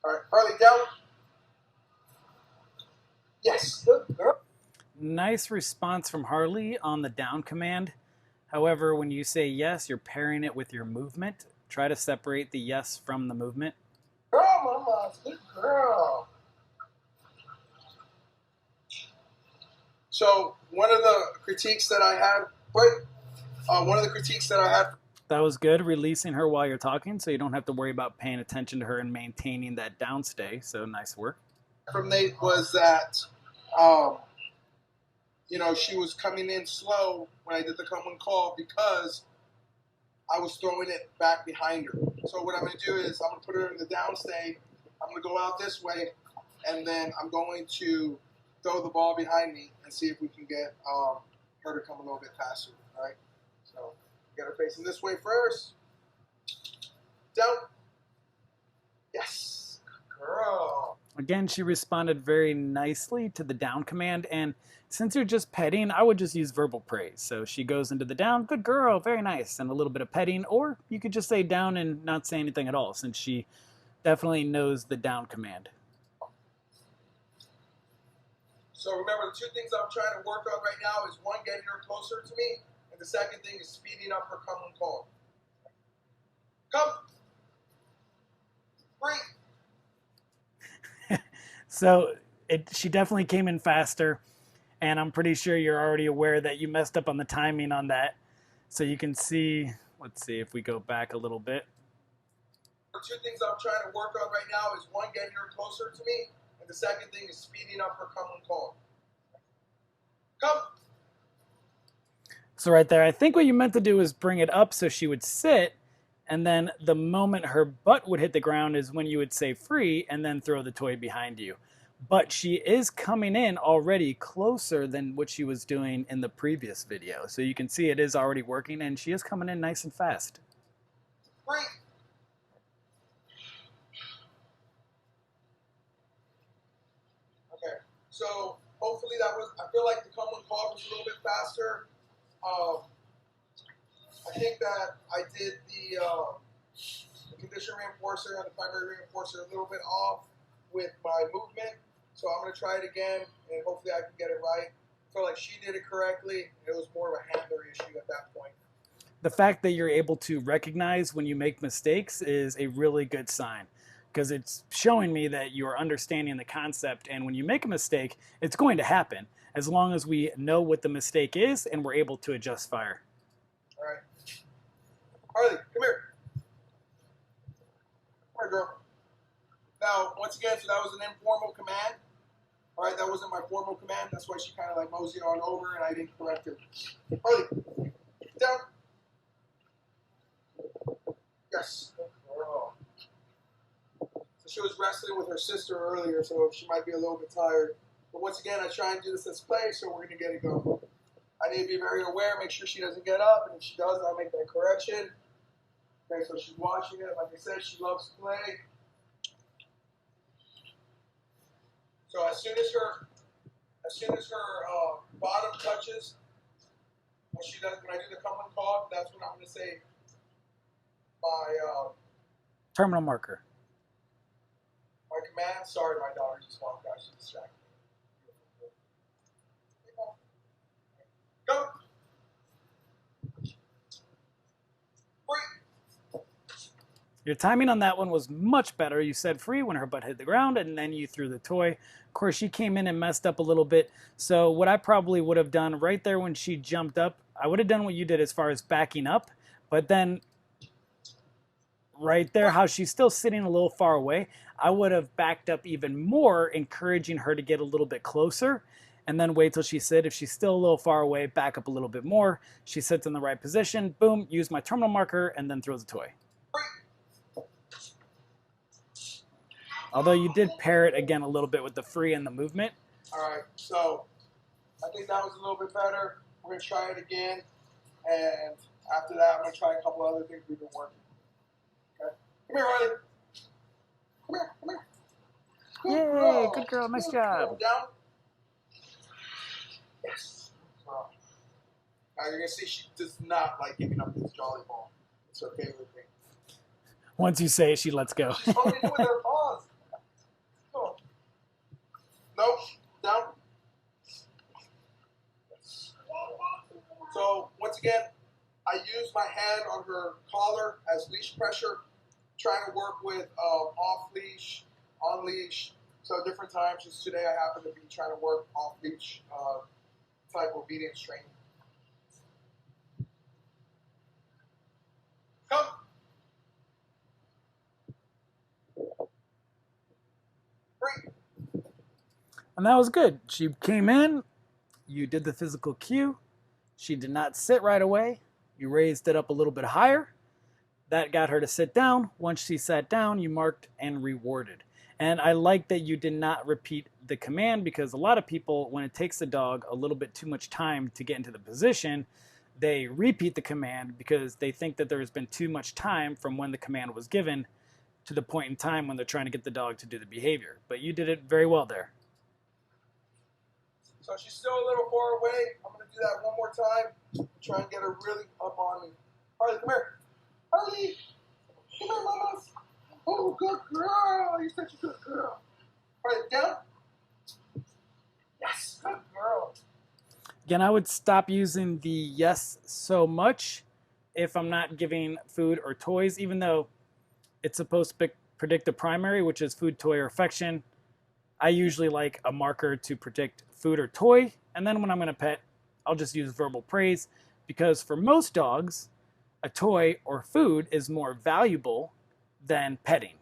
All right, Harley, down. Yes, good girl. Nice response from Harley on the down command. However, when you say yes, you're pairing it with your movement. Try to separate the yes from the movement. Girl, mama, good girl. So one of the critiques that I had, one of the critiques that I had That was good, releasing her while you're talking, so you don't have to worry about paying attention to her and maintaining that downstay. So nice work. from Nate was that, um, she was coming in slow when I did the come and call because I was throwing it back behind her. So what I'm going to do is I'm going to put her in the downstay. I'm going to go out this way, and then I'm going to throw the ball behind me and see if we can get her to come a little bit faster. All right. So get her facing this way first. Down. Yes. Good girl. Again, she responded very nicely to the down command, and since you're just petting, I would just use verbal praise. So she goes into the down, good girl, very nice, and a little bit of petting, or you could just say down and not say anything at all, since she definitely knows the down command. So remember, the two things I'm trying to work on right now is one, getting her closer to me, and the second thing is speeding up her come and call. Come. Breathe. So she definitely came in faster, and I'm pretty sure you're already aware that you messed up on the timing on that. So you can see, let's see if we go back a little bit. The two things I'm trying to work on right now is one, getting her closer to me, and the second thing is speeding up her come and call. Come. So right there, I think what you meant to do is bring it up so she would sit, and then the moment her butt would hit the ground is when you would say free and then throw the toy behind you. But she is coming in already closer than what she was doing in the previous video. So you can see it is already working, and she is coming in nice and fast. Free. Okay, so hopefully that was, I feel like the come and call was a little bit faster. I think that I did the condition reinforcer and the primary reinforcer a little bit off with my movement. So I'm going to try it again, and hopefully I can get it right. I feel like she did it correctly. It was more of a handler issue at that point. The fact that you're able to recognize when you make mistakes is a really good sign, because it's showing me that you're understanding the concept, and when you make a mistake, it's going to happen as long as we know what the mistake is and we're able to adjust fire. All right. Harley, come here. Come here, girl. Now, once again, so that was an informal command. All right, that wasn't my formal command. That's why she kind of like moseyed on over, and I didn't correct her. Harley, down. Yes. Girl. So she was wrestling with her sister earlier, so she might be a little bit tired. But once again, I try and do this as play, so we're going to get it going. I need to be very aware, make sure she doesn't get up, and if she does, I'll make that correction. Okay, so she's watching it. Like I said, she loves play. So as soon as her bottom touches, when I do the come and call, that's when I'm going to say my Terminal marker. my command. Sorry, my daughter just walked out. She's distracted. Go. Free. Your timing on that one was much better. You said free when her butt hit the ground, and then you threw the toy. Of course, she came in and messed up a little bit. So what I probably would have done right there when she jumped up, I would have done what you did as far as backing up. But then right there, how she's still sitting a little far away, I would have backed up even more, encouraging her to get a little bit closer, and then wait till she sits. If she's still a little far away, back up a little bit more. She sits in the right position, boom, use my terminal marker, and then throws the toy. Although you did pair it again a little bit with the free and the movement. All right, so I think that was a little bit better. We're going to try it again, and after that, I'm going to try a couple other things we've been working. Okay? Come here, Harley. Come here, come here. Good Yay, good girl, nice job. Down. Yes. Now you're going to see she does not like giving up this jolly ball. It's her favorite thing. Once you say it, she lets go. She's holding it with her paws. again, I use my hand on her collar as leash pressure, trying to work with off leash, on leash. So different times. Just today, I happen to be trying to work off leash type obedience training. Come. Bring. And that was good. She came in, you did the physical cue. She did not sit right away. You raised it up a little bit higher. That got her to sit down. Once she sat down, you marked and rewarded. And I like that you did not repeat the command, because a lot of people, when it takes the dog a little bit too much time to get into the position, they repeat the command because they think that there's been too much time from when the command was given to the point in time when they're trying to get the dog to do the behavior. But you did it very well there. So she's still a little far away. I'm going to do that one more time. Try and get her really up on me. Harley, come here. Harley! Come here, mamas. Oh, good girl. You're such a good girl. Harley, down. Yes, good girl. Again, I would stop using the yes so much if I'm not giving food or toys, even though it's supposed to predict the primary, which is food, toy, or affection. I usually like a marker to predict food or toy, and then when I'm going to pet, I'll just use verbal praise, because for most dogs, a toy or food is more valuable than petting.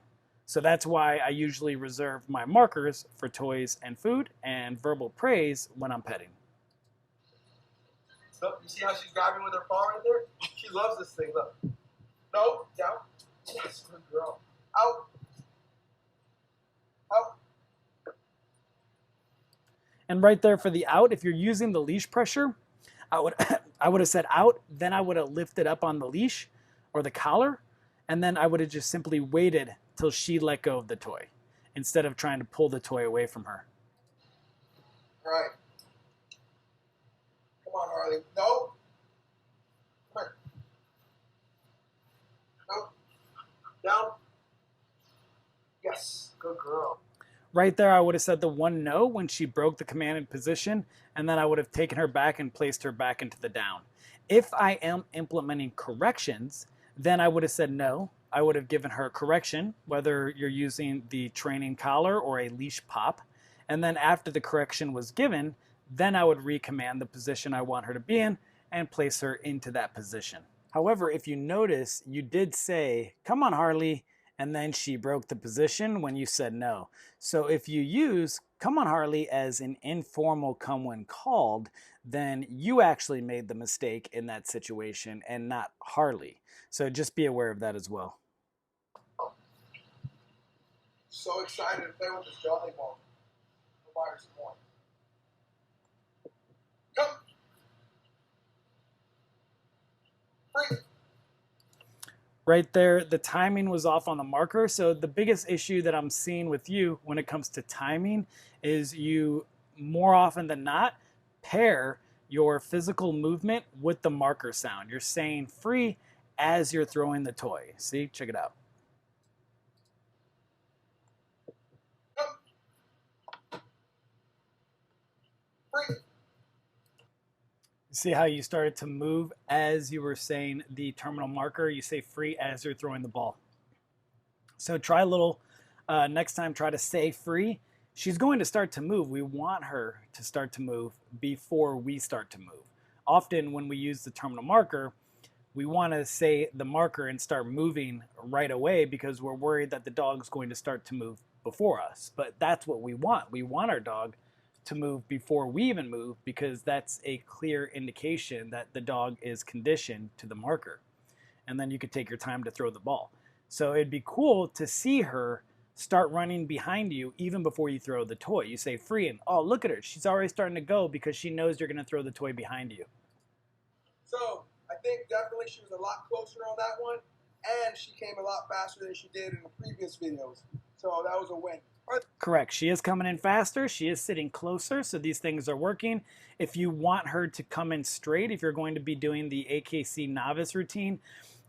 So that's why I usually reserve my markers for toys and food, and verbal praise when I'm petting. So, you see how she's grabbing with her paw right there? She loves this thing, look. No, down. Yes, good girl. Out. Out. And right there for the out, if you're using the leash pressure, I would have said out, then I would have lifted up on the leash or the collar, and then I would have just simply waited till she let go of the toy instead of trying to pull the toy away from her. All right. Come on, Harley. No. Come here. No. Down. Yes. Good girl. Right there, I would have said the one no when she broke the commanded position, and then I would have taken her back and placed her back into the down. If I am implementing corrections, then I would have said no. I would have given her correction, whether you're using the training collar or a leash pop. And then after the correction was given, then I would recommand the position I want her to be in and place her into that position. However, if you notice, you did say, "Come on, Harley," and then she broke the position when you said no. So if you use "Come on, Harley" as an informal come when called, then you actually made the mistake in that situation and not Harley. So just be aware of that as well. So excited to play with this jelly ball. I'll buy her some more. Come. Free. Right there, the timing was off on the marker. So the biggest issue that I'm seeing with you when it comes to timing is you, more often than not, pair your physical movement with the marker sound. You're saying free as you're throwing the toy. See, check it out. Free. See how you started to move as you were saying the terminal marker? You say free as you're throwing the ball. So try a little, next time try to say free. She's going to start to move. We want her to start to move before we start to move. Often when we use the terminal marker, we want to say the marker and start moving right away because we're worried that the dog's going to start to move before us. But that's what we want. We want our dog to move before we even move, because that's a clear indication that the dog is conditioned to the marker. And then you could take your time to throw the ball. So it'd be cool to see her start running behind you even before you throw the toy. You say free and, oh, look at her. She's already starting to go because she knows you're going to throw the toy behind you. So I think definitely she was a lot closer on that one, and she came a lot faster than she did in the previous videos. So that was a win. Correct. She is coming in faster. She is sitting closer, so these things are working. If you want her to come in straight, if you're going to be doing the AKC novice routine,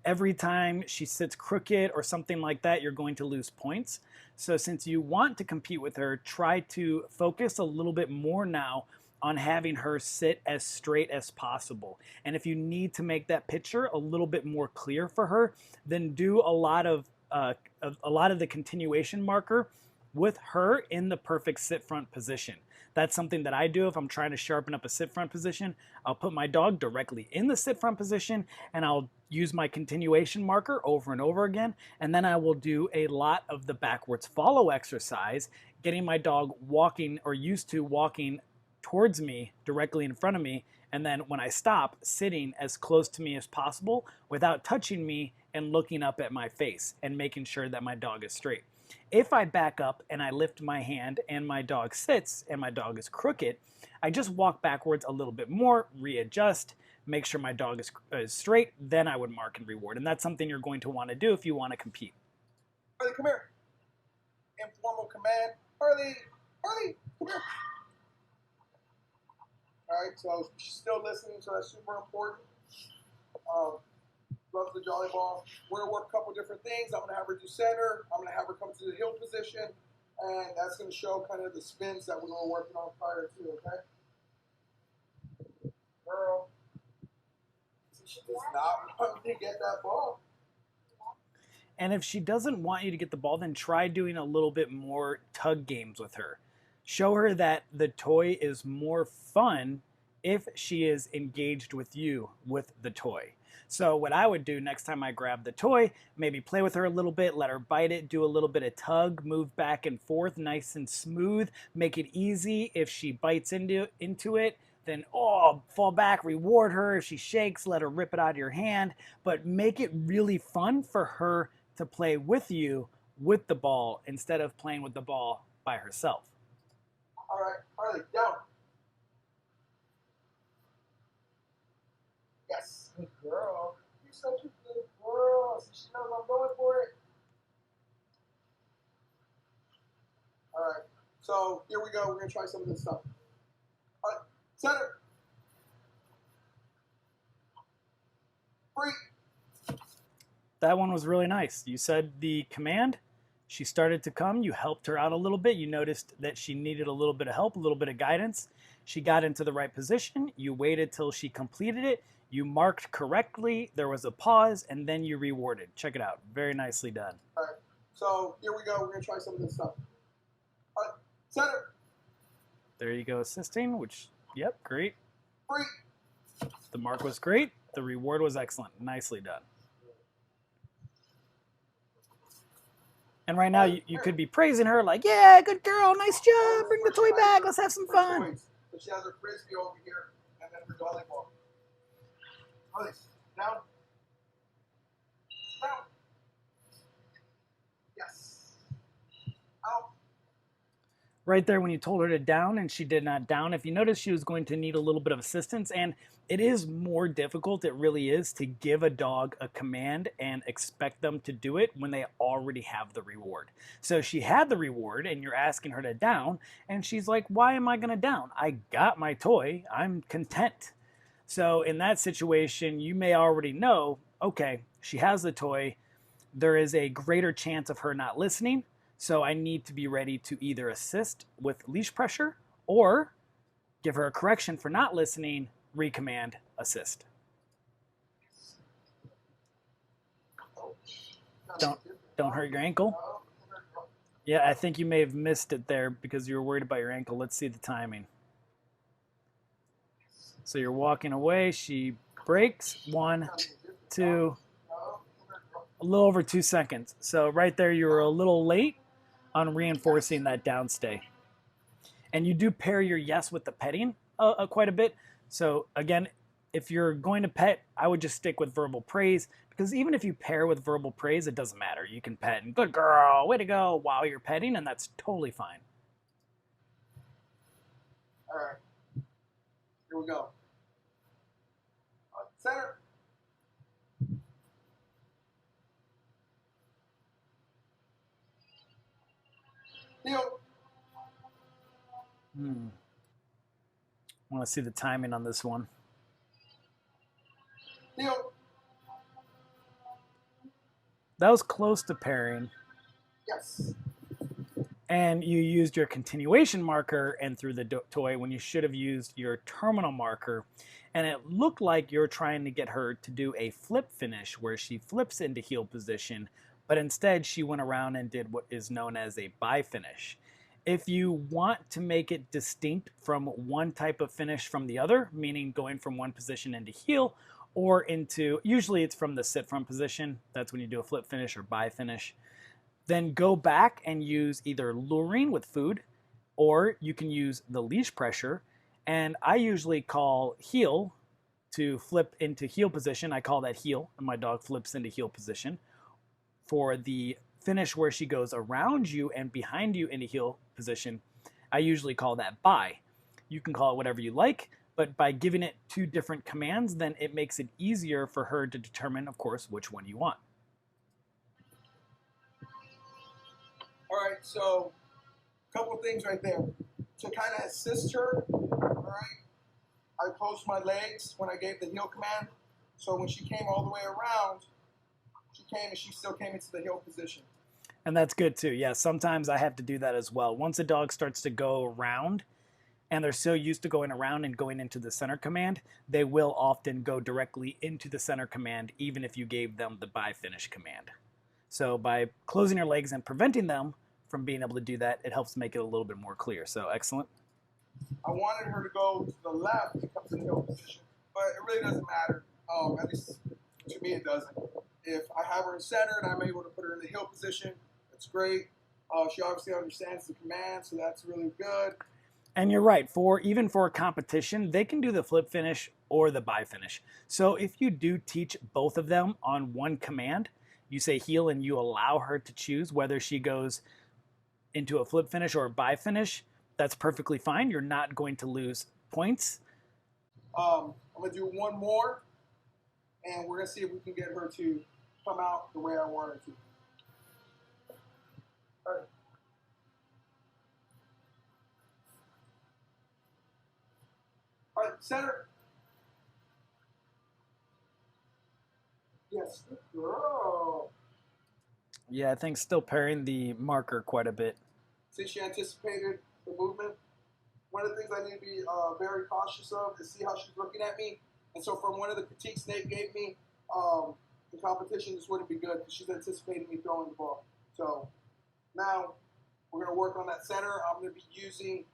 every time she sits crooked or something like that, you're going to lose points. So since you want to compete with her, try to focus a little bit more now on having her sit as straight as possible. And if you need to make that picture a little bit more clear for her, then do a lot of the continuation marker with her in the perfect sit front position. That's something that I do if I'm trying to sharpen up a sit front position. I'll put my dog directly in the sit front position and I'll use my continuation marker over and over again. And then I will do a lot of the backwards follow exercise, getting my dog walking or used to walking towards me directly in front of me. And then when I stop, sitting as close to me as possible without touching me and looking up at my face and making sure that my dog is straight. If I back up and I lift my hand and my dog sits and my dog is crooked, I just walk backwards a little bit more, readjust, make sure my dog is straight, then I would mark and reward. And that's something you're going to want to do if you want to compete. Harley, come here. Informal command. Harley, Harley, come here. All right, so she's still listening, so that's super important. Loves the jolly ball. We're going to work a couple different things. I'm going to have her do center. I'm going to have her come to the heel position. And that's going to show kind of the spins that we were working on prior to, okay? Girl. See, she does not want me to get that ball. And if she doesn't want you to get the ball, then try doing a little bit more tug games with her. Show her that the toy is more fun if she is engaged with you with the toy. So what I would do next time I grab the toy, maybe play with her a little bit, let her bite it, do a little bit of tug, move back and forth, nice and smooth, make it easy. If she bites into it, then fall back, reward her. If she shakes, let her rip it out of your hand, but make it really fun for her to play with you with the ball instead of playing with the ball by herself. All right, Harley, down. Yes. Good girl. You're such a good girl. She knows I'm going for it. All right. So here we go. We're going to try some of this stuff. All right. Center. Free. That one was really nice. You said the command. She started to come. You helped her out a little bit. You noticed that she needed a little bit of help, a little bit of guidance. She got into the right position. You waited till she completed it. You marked correctly, there was a pause, and then you rewarded. Check it out. Very nicely done. All right. So here we go. We're going to try some of this stuff. All right. Center. There you go, assisting, which, yep, great. Free. The mark was great. The reward was excellent. Nicely done. And right now, you could be praising her like, yeah, good girl, nice job, bring the toy back, let's have some fun. So she has her frisbee over here, and then her dolly ball. Harley, down. Down. Yes. Out. Right there when you told her to down and she did not down, if you notice she was going to need a little bit of assistance, and it is more difficult, it really is, to give a dog a command and expect them to do it when they already have the reward. So she had the reward and you're asking her to down, and she's like, why am I going to down? I got my toy. I'm content. So in that situation, you may already know, okay, she has the toy. There is a greater chance of her not listening. So I need to be ready to either assist with leash pressure or give her a correction for not listening, recommand, assist. Don't hurt your ankle. Yeah, I think you may have missed it there because you were worried about your ankle. Let's see the timing. So you're walking away. She breaks. 1, 2, a little over 2 seconds. So right there, you were a little late on reinforcing that downstay. And you do pair your yes with the petting quite a bit. So again, if you're going to pet, I would just stick with verbal praise, because even if you pair with verbal praise, it doesn't matter. You can pet and good girl, way to go, while you're petting, and that's totally fine. All right. Here we go. Center. Heel. I want to see the timing on this one. Heel. That was close to pairing. Yes. And you used your continuation marker and threw the toy when you should have used your terminal marker. And it looked like you're trying to get her to do a flip finish where she flips into heel position, but instead she went around and did what is known as a bye finish. If you want to make it distinct from one type of finish from the other, meaning going from one position into heel or into, usually it's from the sit front position, that's when you do a flip finish or bye finish, then go back and use either luring with food, or you can use the leash pressure. And I usually call heel to flip into heel position. I call that heel, and my dog flips into heel position. For the finish where she goes around you and behind you into heel position, I usually call that bye. You can call it whatever you like, but by giving it two different commands, then it makes it easier for her to determine, of course, which one you want. All right, so a couple of things right there. To kind of assist her, all right, I closed my legs when I gave the heel command. So when she came all the way around, she came and she still came into the heel position. And that's good too. Yeah, sometimes I have to do that as well. Once a dog starts to go around and they're so used to going around and going into the center command, they will often go directly into the center command even if you gave them the bye finish command. So by closing your legs and preventing them from being able to do that, it helps make it a little bit more clear. So excellent. I wanted her to go to the left to come to the heel position, but it really doesn't matter. At least to me, it doesn't. If I have her in center and I'm able to put her in the heel position, that's great. She obviously understands the command, so that's really good. And you're right, even for a competition, they can do the flip finish or the bye finish. So if you do teach both of them on one command, you say heel and you allow her to choose whether she goes into a flip finish or a bye finish, that's perfectly fine. You're not going to lose points. I'm going to do one more, and we're going to see if we can get her to come out the way I want her to. All right. All right, center. Yes, girl. Yeah, I think still pairing the marker quite a bit. See, she anticipated the movement. One of the things I need to be very cautious of is see how she's looking at me. And so from one of the critiques Nate gave me, the competition, this wouldn't be good because she's anticipating me throwing the ball. So now we're going to work on that center. I'm going to be using...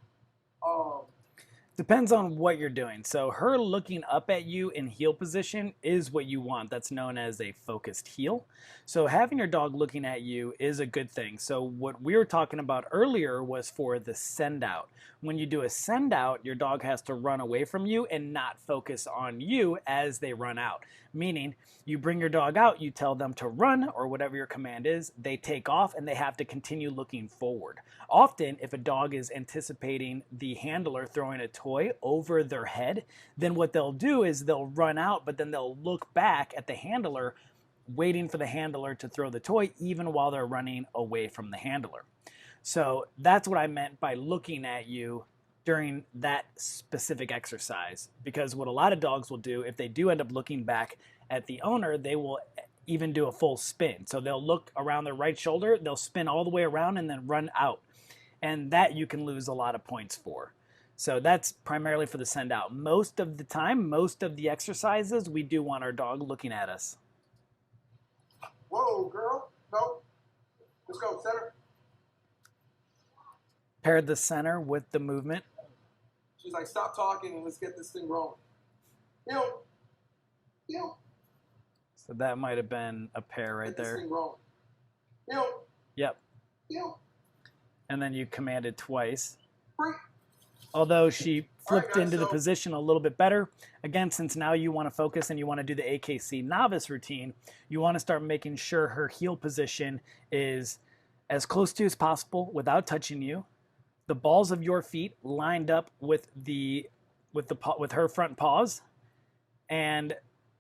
Depends on what you're doing. So her looking up at you in heel position is what you want. That's known as a focused heel. So having your dog looking at you is a good thing. So what we were talking about earlier was for the send out. When you do a send out, your dog has to run away from you and not focus on you as they run out. Meaning you bring your dog out, you tell them to run or whatever your command is, they take off and they have to continue looking forward. Often if a dog is anticipating the handler throwing a toy over their head, then what they'll do is they'll run out, but then they'll look back at the handler, waiting for the handler to throw the toy even while they're running away from the handler. So that's what I meant by looking at you during that specific exercise, because what a lot of dogs will do, if they do end up looking back at the owner, they will even do a full spin. So they'll look around their right shoulder, they'll spin all the way around and then run out. And that you can lose a lot of points for. So that's primarily for the send out. Most of the time, most of the exercises, we do want our dog looking at us. Whoa, girl. No. Let's go, center. Pair the center with the movement. She's like, stop talking and let's get this thing rolling. Heel. Heel. So that might have been a pair right there. Get this thing rolling. Heel. Yep. Heel. And then you commanded twice. Free. Although she flipped guys, into the position a little bit better. Again, since now you want to focus and you want to do the AKC novice routine, you want to start making sure her heel position is as close to as possible without touching you. The balls of your feet lined up with her front paws and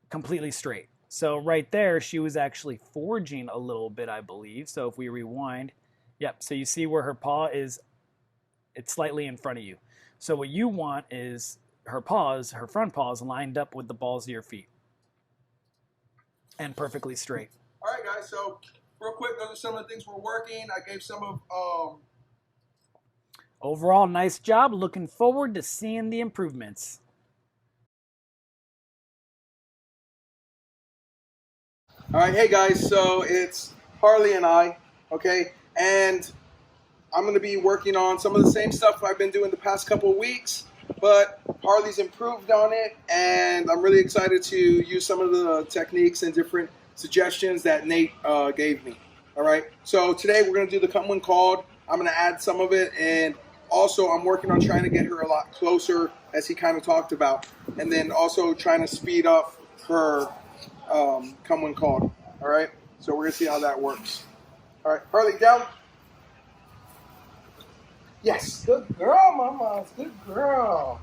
completely straight. So right there, she was actually forging a little bit, I believe. So if we rewind, yep. So you see where her paw is, it's slightly in front of you. So what you want is her front paws lined up with the balls of your feet and perfectly straight. All right, guys. So real quick, those are some of the things we're working. I gave some of Overall, nice job. Looking forward to seeing the improvements. All right, hey guys, so it's Harley and I, okay? And I'm going to be working on some of the same stuff I've been doing the past couple of weeks, but Harley's improved on it, and I'm really excited to use some of the techniques and different suggestions that Nate gave me. All right, so today we're going to do the come when called. I'm going to add some of it, and also I'm working on trying to get her a lot closer, as he kind of talked about, and then also trying to speed up her come when called. All right, so we're going to see how that works. All right, Harley, down. Yes. Good girl, Mama. Good girl.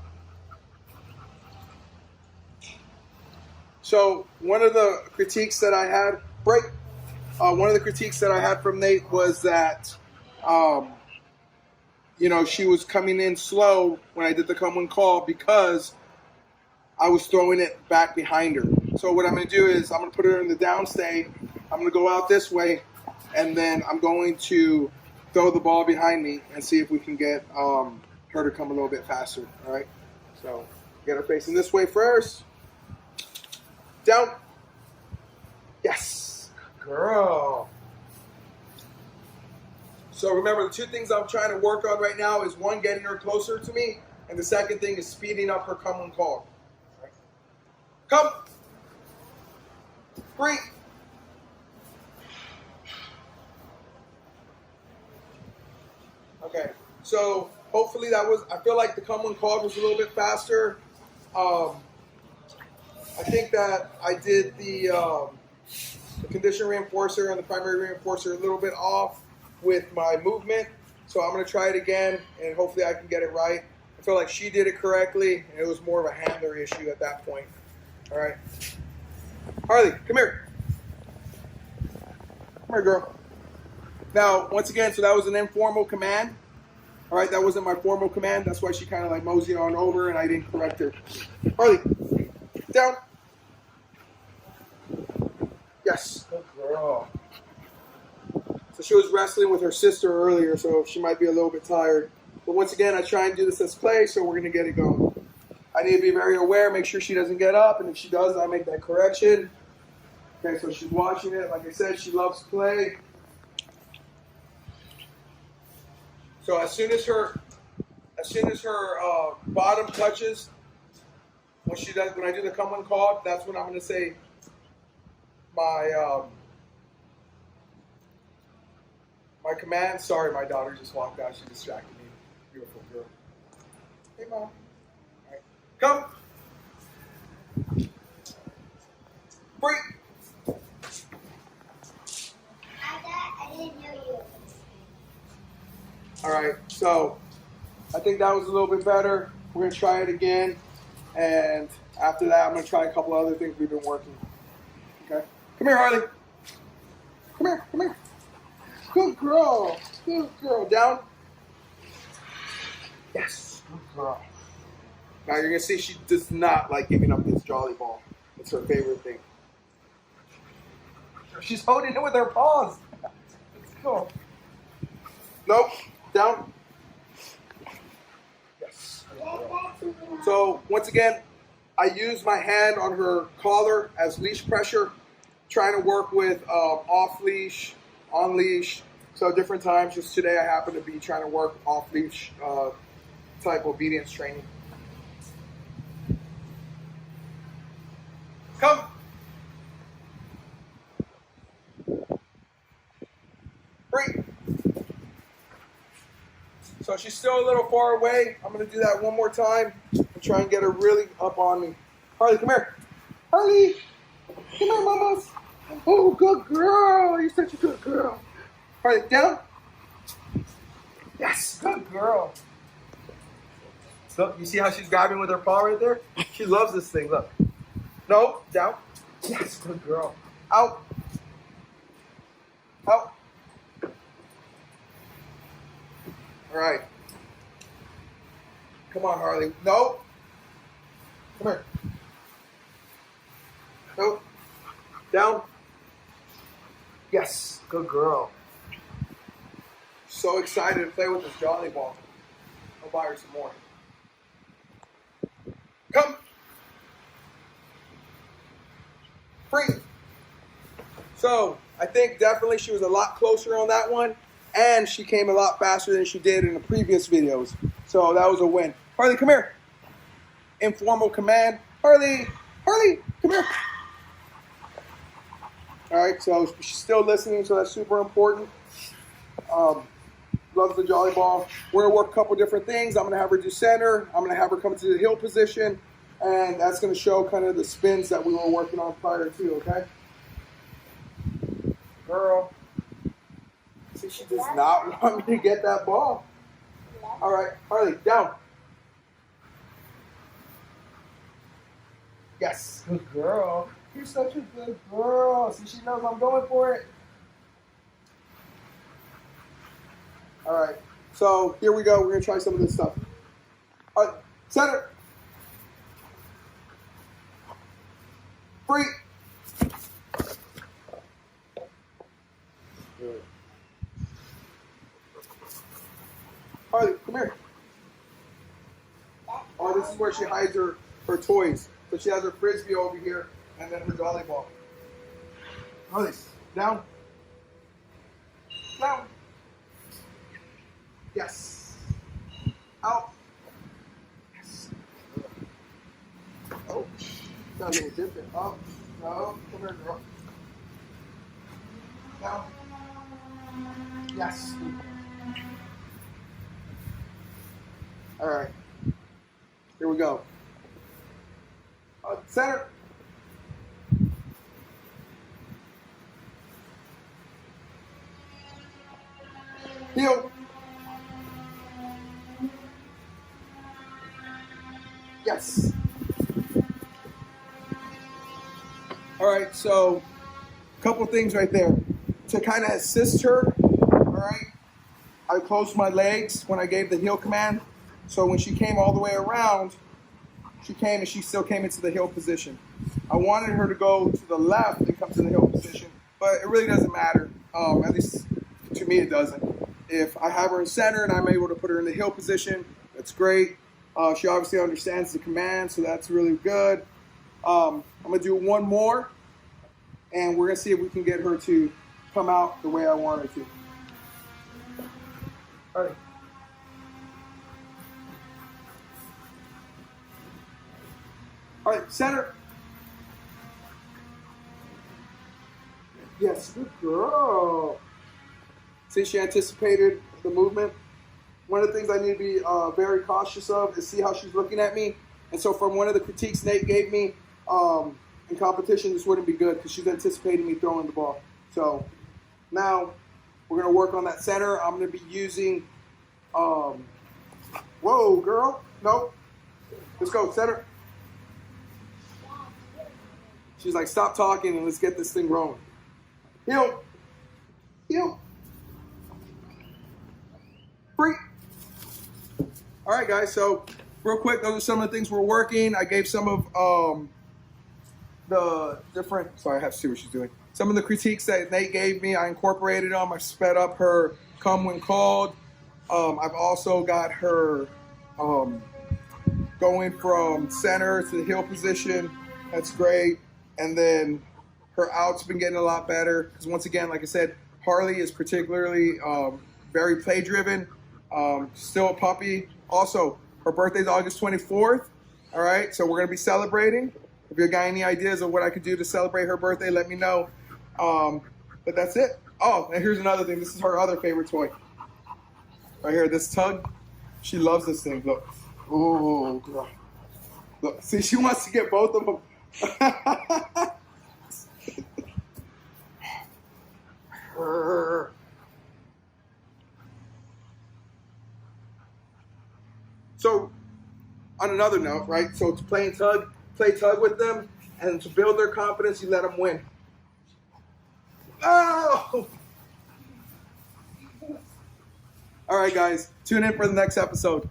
So one of the critiques that I had, one of the critiques that I had from Nate was that, she was coming in slow when I did the come when call because I was throwing it back behind her. So what I'm going to do is I'm going to put her in the downstay. I'm going to go out this way, and then I'm going to throw the ball behind me and see if we can get her to come a little bit faster. All right. So get her facing this way first. Down. Yes. Girl. So remember, the two things I'm trying to work on right now is one, getting her closer to me, and the second thing is speeding up her come when called. Right. Come. Breathe. Okay. So hopefully I feel like the come when called was a little bit faster. I think that I did the condition reinforcer and the primary reinforcer a little bit off with my movement. So I'm going to try it again, and hopefully I can get it right. I feel like she did it correctly, and it was more of a handler issue at that point. All right. Harley, come here. Come here, girl. Now, once again, so that was an informal command. All right, that wasn't my formal command. That's why she kind of like moseyed on over, and I didn't correct her. Harley, down. Yes. Good girl. So she was wrestling with her sister earlier, so she might be a little bit tired. But once again, I try and do this as play, so we're going to get it going. I need to be very aware, make sure she doesn't get up, and if she does, I make that correction. Okay, so she's watching it. Like I said, she loves play. So as soon as her bottom touches, when I do the come when called, that's when I'm going to say my command. Sorry, my daughter just walked out. She distracted me. Beautiful girl. Hey, Mom. All right. Come. Breathe. I didn't know you. All right. So I think that was a little bit better. We're going to try it again. And after that, I'm going to try a couple other things we've been working. Okay. Come here, Harley. Come here. Come here. Good girl. Good girl. Down. Yes. Good girl. Now you're going to see she does not like giving up this jolly ball. It's her favorite thing. She's holding it with her paws. Let's go. Nope. Down. Yes. So once again, I use my hand on her collar as leash pressure, trying to work with off leash, on leash. So different times. Just today, I happen to be trying to work off leash type obedience training. Come. Breathe. So she's still a little far away. I'm going to do that one more time and try and get her really up on me. Harley, come here. Harley, come here, mamas. Oh, good girl. You're such a good girl. Harley, down. Yes, Good girl. Look, you see how she's grabbing with her paw right there? She loves this thing. Look. no, down. Yes, good girl. Out. Out. All right. Come on, Harley. No. Come here. No. Down. Yes. Good girl. So excited to play with this jolly ball. I'll buy her some more. Come. Free. So I think definitely she was a lot closer on that one, and she came a lot faster than she did in the previous videos. So that was a win. Harley, come here. Informal command. Harley, Harley, come here. All right, so she's still listening, so that's super important. Loves the jolly ball. We're gonna work a couple different things. I'm gonna have her do center. I'm gonna have her come to the heel position, and that's gonna show kind of the spins that we were working on prior to, okay? Girl, see, she does not want me to get that ball. All right, Harley, down. Yes, good girl. You're such a good girl. See, she knows I'm going for it. All right, so here we go. We're gonna try some of this stuff. All right, center. Free. Good. Harley, come here. Oh, this is where she hides her toys. So she has her frisbee over here and then her dolly ball. Harley, down. Down. Yes. Out. Yes. Oh, got a little different. Oh, no. Come here, girl. Down. Yes. All right. Here we go. Center. Heel. Yes. All right, so a couple things right there. To kind of assist her, all right, I closed my legs when I gave the heel command. So when she came all the way around, she came and she still came into the heel position. I wanted her to go to the left and come to the heel position, but it really doesn't matter. At least to me it doesn't. If I have her in center and I'm able to put her in the heel position, that's great. She obviously understands the command, so that's really good. I'm gonna do one more, and we're gonna see if we can get her to come out the way I want her to. All right. All right, center. Yes, good girl. See, she anticipated the movement. One of the things I need to be very cautious of is see how she's looking at me. And so from one of the critiques Nate gave me in competition, this wouldn't be good because she's anticipating me throwing the ball. So now we're going to work on that center. I'm going to be using, whoa, girl. Nope. Let's go, center. She's like, stop talking and let's get this thing rolling. Heel. Heel. Free. All right, guys. So real quick, those are some of the things we're working. I gave some of the different, sorry, I have to see what she's doing. Some of the critiques that Nate gave me, I incorporated them. I sped up her come when called. I've also got her going from center to the heel position. That's great. And then her out's been getting a lot better. Because once again, like I said, Harley is particularly very play-driven. Still a puppy. Also, her birthday's August 24th. All right, so we're going to be celebrating. If you got any ideas of what I could do to celebrate her birthday, let me know. But that's it. Oh, and here's another thing. This is her other favorite toy. Right here, this tug. She loves this thing. Look. Oh, girl. Look, see, she wants to get both of them. So, on another note, right? So, to play tug with them, and to build their confidence, you let them win. Oh! All right, guys, tune in for the next episode.